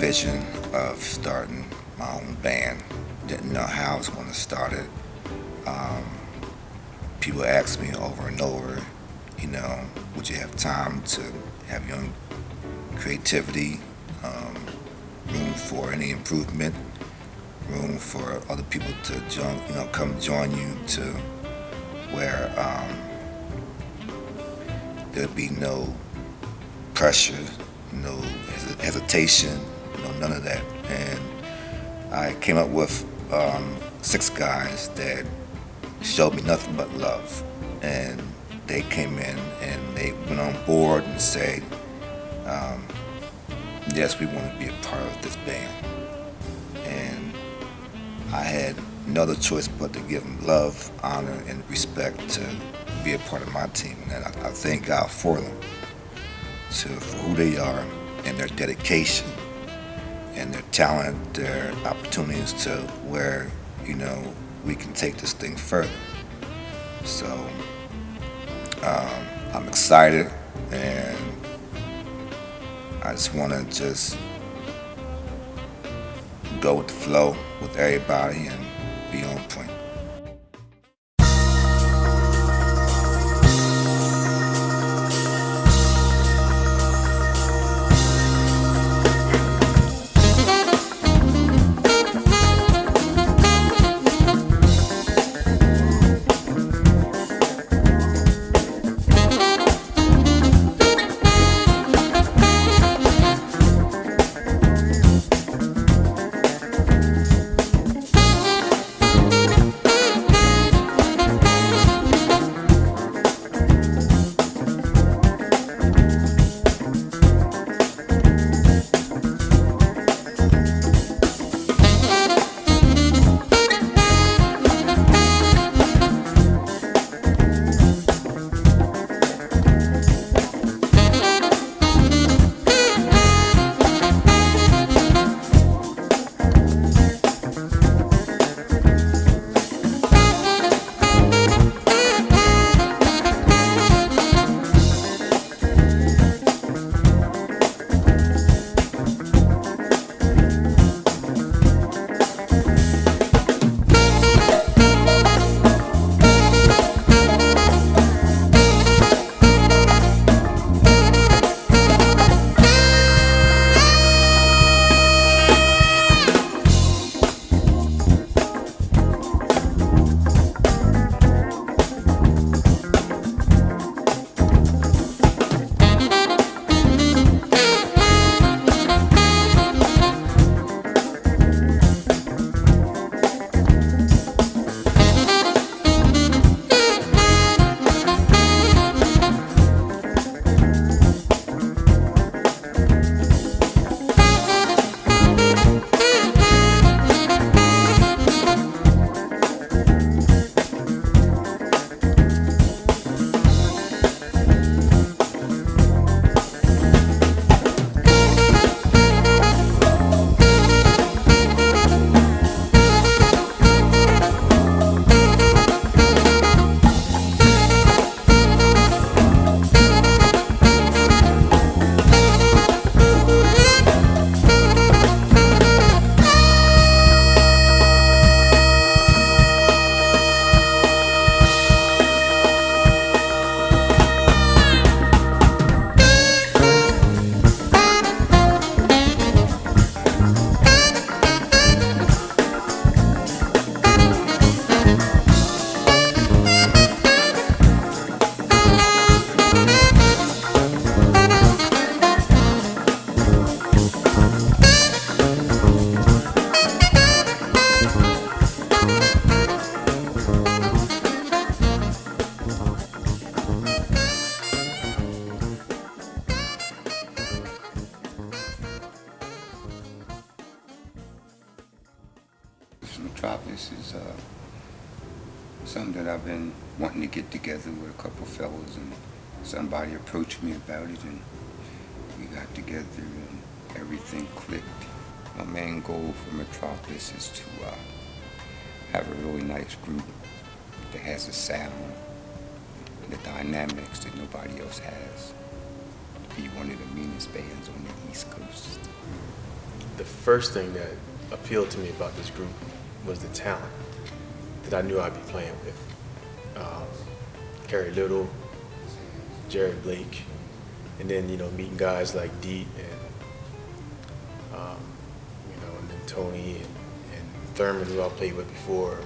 vision of starting my own band. Didn't know how I was going to start it. Um, People ask me over and over, would you have time to have your own creativity, room for any improvement, room for other people to join, come join you to where there'd be no pressure, no hesitation, none of that. And I came up with 6 guys that showed me nothing but love, and they came in and they went on board and said, yes, we want to be a part of this band. And I had no other choice but to give them love, honor, and respect to be a part of my team. And I thank God for them, for who they are and their dedication and their talent, their opportunities to where, we can take this thing further. So I'm excited, and I just want to go with the flow with everybody and be on point. Metropolis is something that I've been wanting to get together with a couple fellows, and somebody approached me about it, and we got together and everything clicked. My main goal for Metropolis is to have a really nice group that has a sound, the dynamics that nobody else has. To be one of the meanest bands on the East Coast. the first thing that appealed to me about this group was the talent that I knew I'd be playing with. Gary Little, Jared Blake, and then, meeting guys like Deet and, and then Tony and Thurman, who I played with before.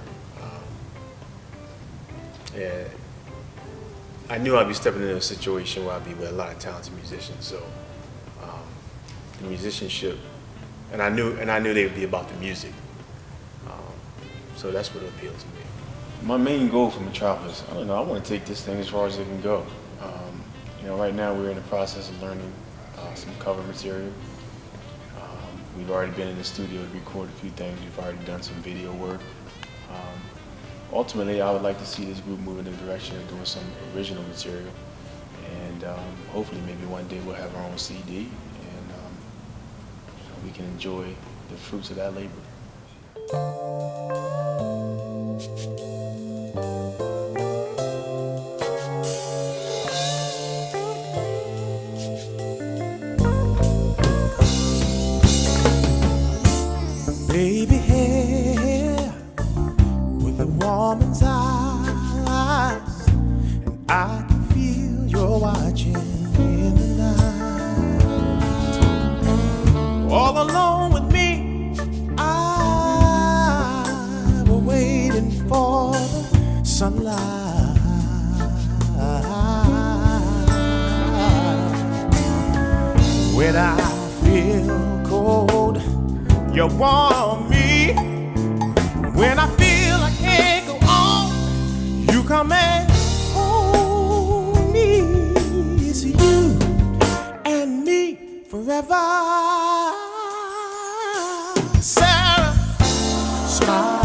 And I knew I'd be stepping into a situation where I'd be with a lot of talented musicians. So the musicianship, and I knew they would be about the music. So that's what appealed to me. My main goal for Metropolis, I want to take this thing as far as it can go. Right now we're in the process of learning some cover material. We've already been in the studio to record a few things. We've already done some video work. Ultimately, I would like to see this group move in the direction of doing some original material. And hopefully maybe one day we'll have our own CD and we can enjoy the fruits of that labor. Baby hair with a woman's eyes, and I can feel you're watching in the night. All alone with me, I was waiting for the sunlight. When I feel cold, you warm me. When I feel I can't go on, you come and hold me. It's you and me forever. Sarah, smile.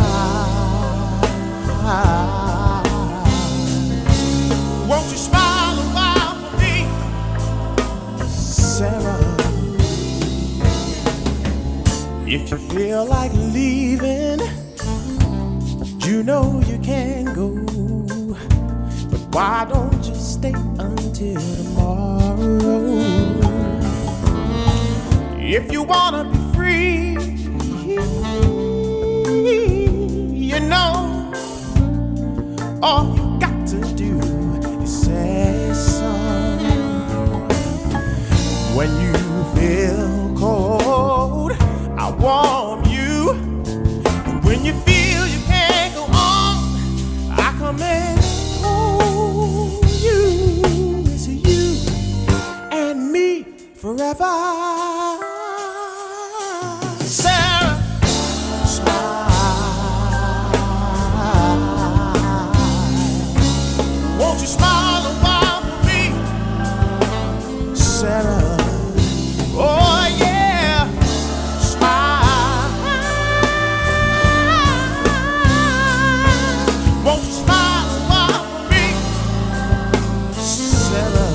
Won't you smile a while for me, Sarah? If you feel like leaving, you know you can go. But why don't you stay until tomorrow? If you wanna be free, you know, all you got to do is say so. When you feel cold, I warm you, and when you feel you can't go on, I come and hold you. It's you and me forever. Sarah, smile. Won't you smile a while for me, Sarah? Oh yeah. Won't you smile a while for me, Sarah?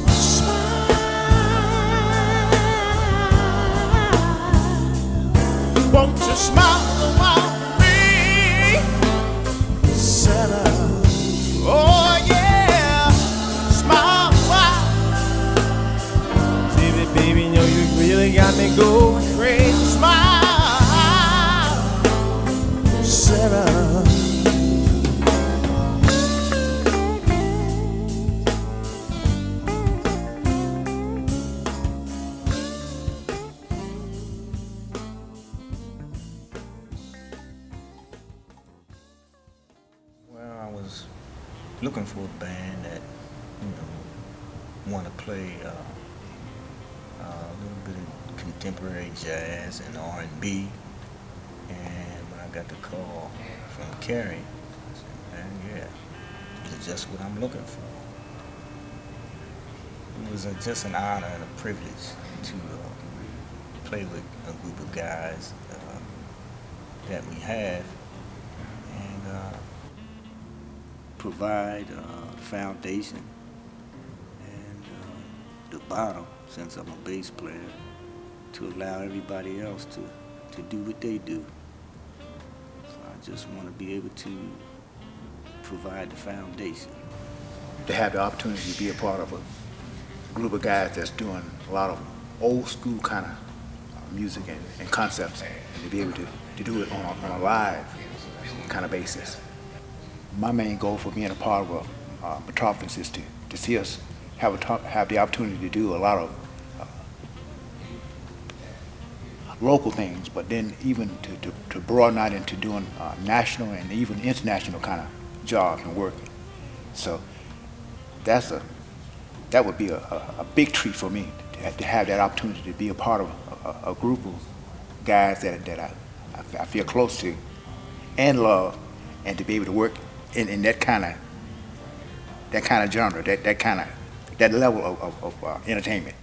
Smile. Won't you smile a while for me, Sarah? Oh yeah, smile a while. Baby, know you really got me going crazy. Smile, Sarah. Well, I was looking for a band that, want to play a little bit of contemporary jazz and R&B. And when I got the call from Carrie, I said, man, yeah, it's just what I'm looking for. It was just an honor and a privilege to play with a group of guys that we have and provide the foundation and the bottom, since I'm a bass player, to allow everybody else to do what they do. So I just want to be able to provide the foundation. To have the opportunity to be a part of a group of guys that's doing a lot of old school kind of music and concepts, and to be able to do it on a live kind of basis. My main goal for being a part of Metropolis is to see us have the opportunity to do a lot of local things, but then even to broaden out into doing national and even international kind of jobs and work. So that would be a big treat for me to have that opportunity to be a part of a group of guys that I feel close to and love, and to be able to work in that kind of genre, that level of entertainment.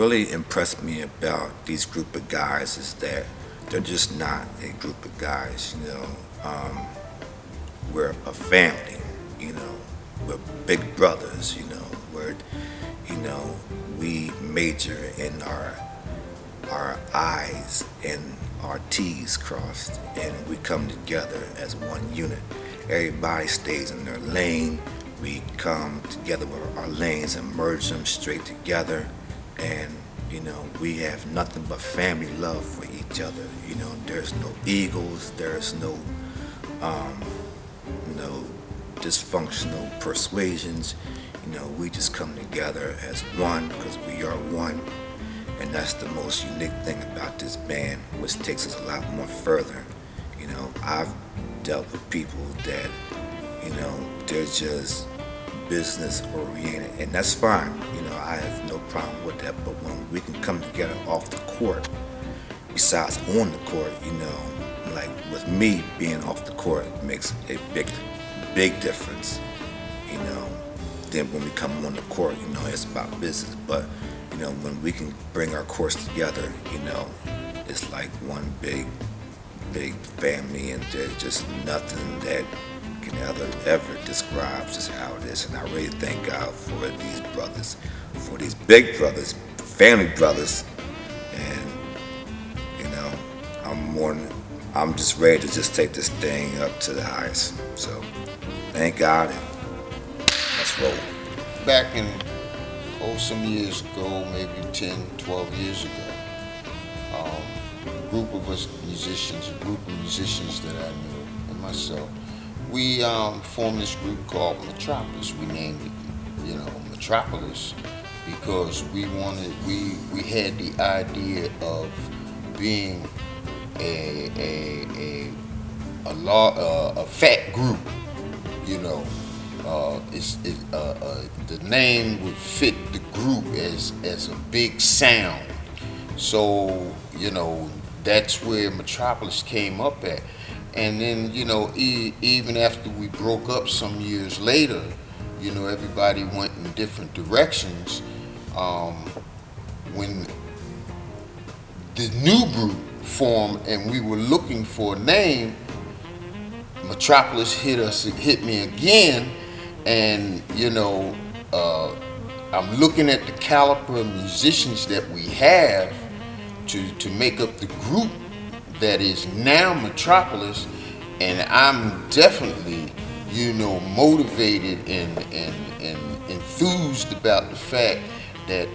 really impressed me about these group of guys is that they're just not a group of guys, you know. We're a family, you know. We're big brothers, you know. We major in our I's and our T's crossed, and we come together as one unit. Everybody stays in their lane. We come together with our lanes and merge them straight together, and you know, we have nothing but family love for each other. You know, there's no egos, there's no dysfunctional persuasions. You know, we just come together as one because we are one. And that's the most unique thing about this band, which takes us a lot more further. You know, I've dealt with people that, you know, they're just business oriented, and that's fine. You know, I have no problem with that. But when we can come together off the court, besides on the court, you know, like with me being off the court makes a big difference. You know, then when we come on the court, you know, it's about business. But you know, when we can bring our course together, you know, it's like one big family, and there's just nothing that can ever describe just how it is. And I really thank God for these brothers, for these big brothers, family brothers, and you know, I'm just ready to just take this thing up to the highest. So thank God, and let's roll. Back in some years ago, maybe 10, 12 years ago, a group of us musicians, that I knew, and myself, we formed this group called Metropolis. We named it, you know, Metropolis, because we had the idea of being a fat group, you know. The name would fit the group as a big sound. So, you know, that's where Metropolis came up at. And then, you know, even after we broke up some years later, you know, everybody went in different directions. When the new group formed and we were looking for a name, Metropolis hit me again. And, you know, I'm looking at the caliber of musicians that we have to make up the group that is now Metropolis, and I'm definitely, you know, motivated and enthused about the fact that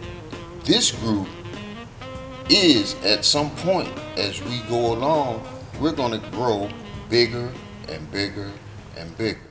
this group is, at some point as we go along, we're going to grow bigger and bigger and bigger.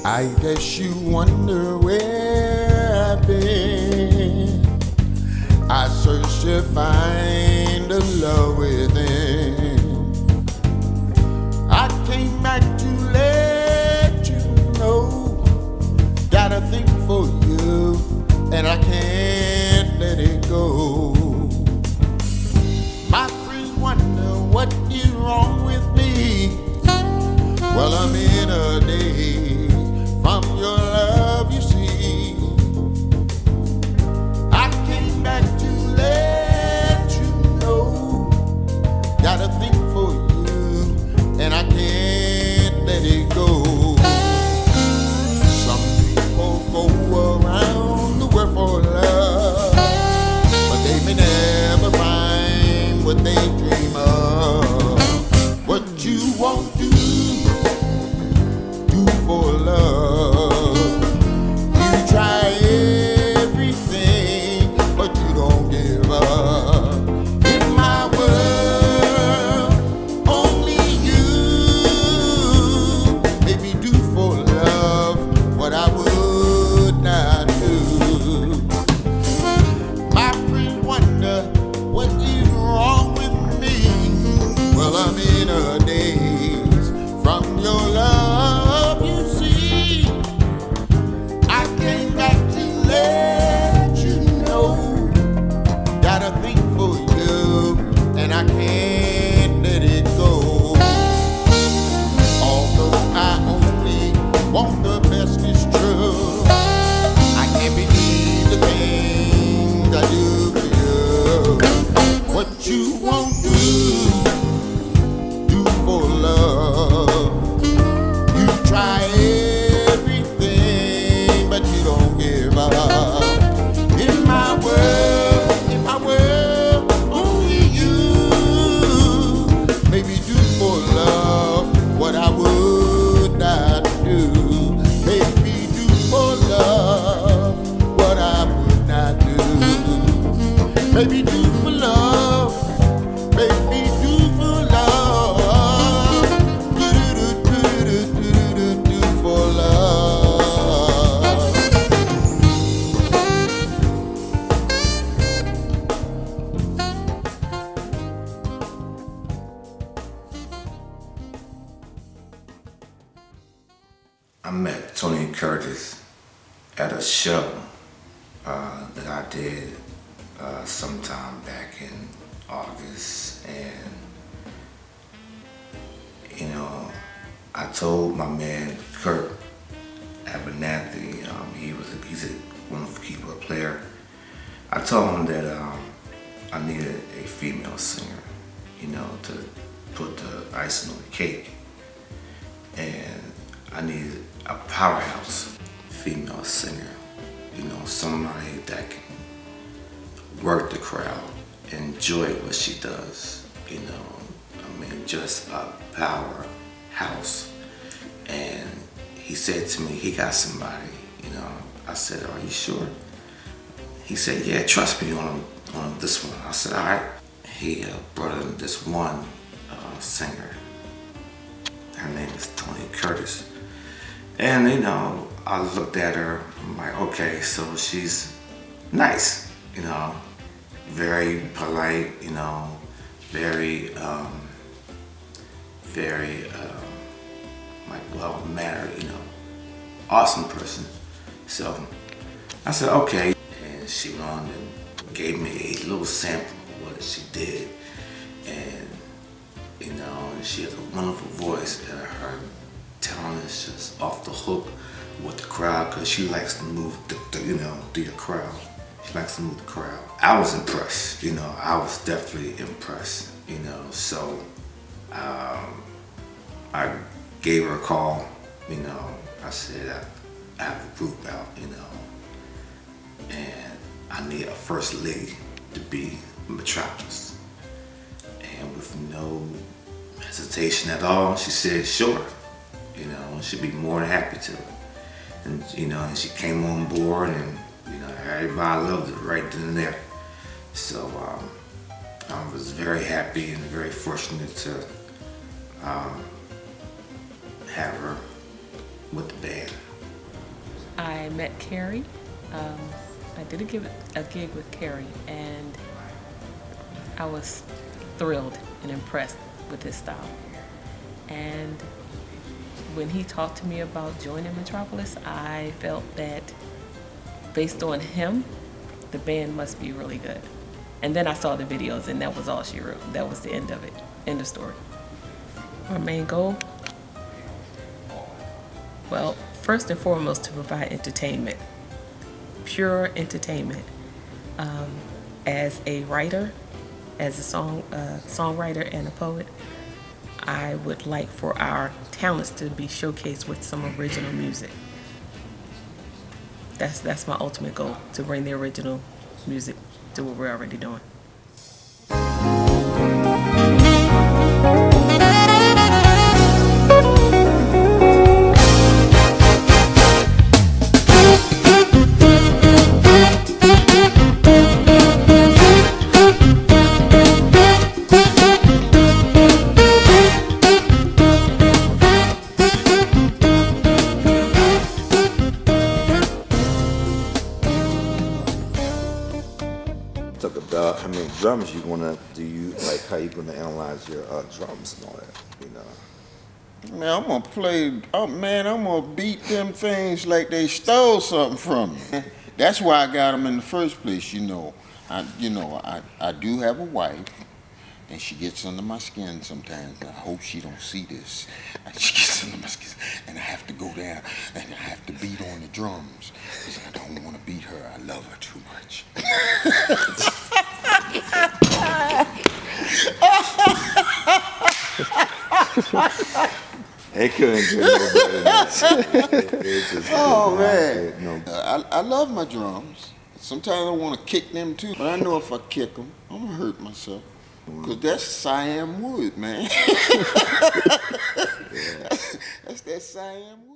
I guess you wonder where I've been. I searched to find the love within. I came back to let you know. Got a thing for you, and I can't let it go. My friends wonder what is wrong with me. Well, I'm in a daze from your love, you see. I came back to let you know. Baby, do for love. Baby, do for love. Do for love. I met Tony Curtis at a show that I did sometime back in August, and you know, I told my man Kurt Abernathy, he's a wonderful keyboard player. I told him that I needed a female singer, you know, to put the icing on the cake, and I needed a powerhouse female singer, you know, somebody that can work the crowd, enjoy what she does, you know, I mean, just a powerhouse. And he said to me, he got somebody, you know. I said, are you sure? He said, yeah, trust me on this one. I said, all right. He brought in this one singer. Her name is Tony Curtis. And, you know, I looked at her, I'm like, okay, so she's nice, you know, very polite, you know, very like well-mannered, you know, awesome person. So I said, okay. And she went on and gave me a little sample of what she did. And, you know, she has a wonderful voice, and her talent is just off the hook with the crowd, because she likes to move, you know, through the crowd. She likes to move the crowd. I was impressed, you know, I was definitely impressed, you know, so I gave her a call, you know, I said, I have a group out, you know, and I need a first lady to be Metropolis. And with no hesitation at all, she said, sure, you know, she'd be more than happy to. And, you know, and she came on board, and, you know, everybody loved it right then and there. So I was very happy and very fortunate to have her with the band. I met Carrie. I did a gig with Carrie, and I was thrilled and impressed with his style. And when he talked to me about joining Metropolis, I felt that based on him, the band must be really good. And then I saw the videos, and that was all she wrote. That was the end of it. End of story. Our main goal? Well, first and foremost, to provide entertainment. Pure entertainment. As a writer, as a songwriter and a poet, I would like for our talents to be showcased with some original music. That's my ultimate goal, to bring the original music to what we're already doing. Talk about how many drums you wanna do, you like how you gonna analyze your drums and all that, you know. Man, I'm gonna play, oh man, I'm gonna beat them things like they stole something from me. That's why I got them in the first place, you know. I do have a wife, and she gets under my skin sometimes. I hope she don't see this. She gets under my skin, and I have to go down, and I have to beat on the drums, because I don't want to beat her. I love her too much. It couldn't get no better than that. It just Oh couldn't man, get no. I love my drums. Sometimes I want to kick them too, but I know if I kick them, I'm gonna hurt myself. Cause that's Siam wood, man. Yeah. That's that Siam wood.